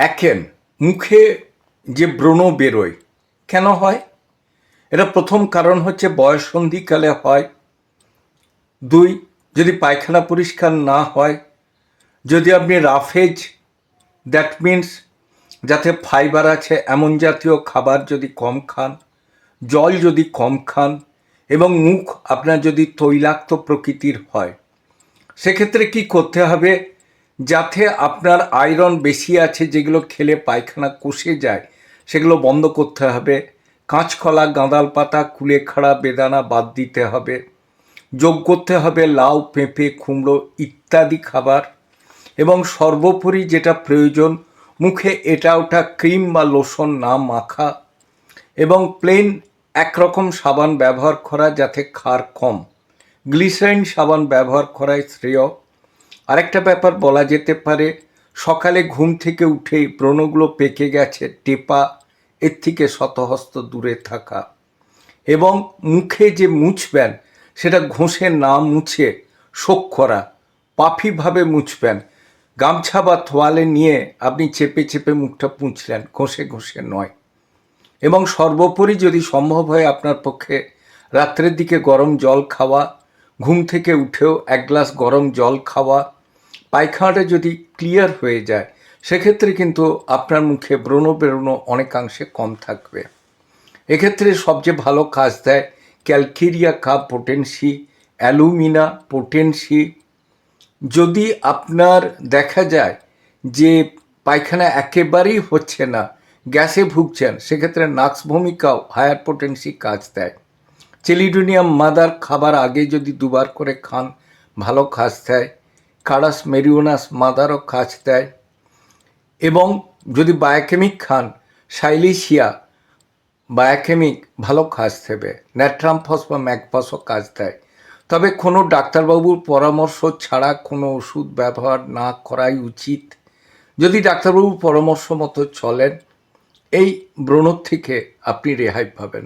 একেন মুখে যে ব্রণ বেরোয় কেন হয়? এটা প্রথম কারণ হচ্ছে বয়ঃসন্ধিকালে হয়। দুই, যদি পায়খানা পরিষ্কার না হয়, যদি আপনি রাফেজ, দ্যাট মিন্স যাতে ফাইবার আছে এমন জাতীয় খাবার যদি কম খান, জল যদি কম খান, এবং মুখ আপনার যদি তৈলাক্ত প্রকৃতির হয়, সেক্ষেত্রে কি করতে হবে? যাতে আপনার আয়রন বেশি আছে, যেগুলো খেলে পায়খানা কষে যায়, সেগুলো বন্ধ করতে হবে। কাঁচকলা, গাঁদাল পাতা, কুলেখাড়া, বেদানা বাদ দিতে হবে। যোগ করতে হবে লাউ, পেঁপে, কুমড়ো ইত্যাদি খাবার। এবং সর্বোপরি যেটা প্রয়োজন, মুখে এটা ওটা ক্রিম বা লোশন না মাখা এবং প্লেন একরকম সাবান ব্যবহার করা, যাতে ক্ষার কম। গ্লিসারিন সাবান ব্যবহার করাই শ্রেয়। আরেকটা ব্যাপার বলা যেতে পারে, সকালে ঘুম থেকে উঠেই ব্রণগুলো পেকে গেছে টেপা, এর থেকে শতহস্ত দূরে থাকা। এবং মুখে যে মুছবেন, সেটা ঘষে না মুছে শোক করা, পাফিভাবে মুছবেন। গামছা বা তোয়ালে নিয়ে আপনি চেপে চেপে মুখটা পুঁছলেন, ঘষে ঘষে নয়। এবং সর্বোপরি যদি সম্ভব হয় আপনার পক্ষে, রাত্রের দিকে গরম জল খাওয়া, ঘুম থেকে উঠেও এক গ্লাস গরম জল খাওয়া। পায়খানাটা যদি ক্লিয়ার হয়ে যায়, সেক্ষেত্রে কিন্তু আপনার মুখে ব্রণ বেরোনো অনেকাংশে কম থাকবে। এক্ষেত্রে সবচেয়ে ভালো কাজ দেয় calcarea cup potency, alumina potency. যদি আপনার দেখা যায় যে পায়খানা একেবারেই হচ্ছে না, গ্যাসে ভুগছেন, সেক্ষেত্রে নাক্স ভূমিকাও হায়ার পোটেন্সি কাজ দেয়। চেলিডোনিয়াম মাদার খাবার আগে যদি দুবার করে খান, ভালো কাজ দেয়। কারাস মেরিওনাস মাদারও কাজ দেয়। এবং যদি বায়োকেমিক খান, সাইলিশিয়া বায়োকেমিক ভালো কাজ দেবে। ন্যাট্রামফস বা ম্যাকফসও কাজ দেয়। তবে কোনো ডাক্তারবাবুর পরামর্শ ছাড়া কোনো ওষুধ ব্যবহার না করাই উচিত। যদি ডাক্তারবাবুর পরামর্শ মতো চলেন, এই ব্রণ থেকে আপনি রেহাই পাবেন।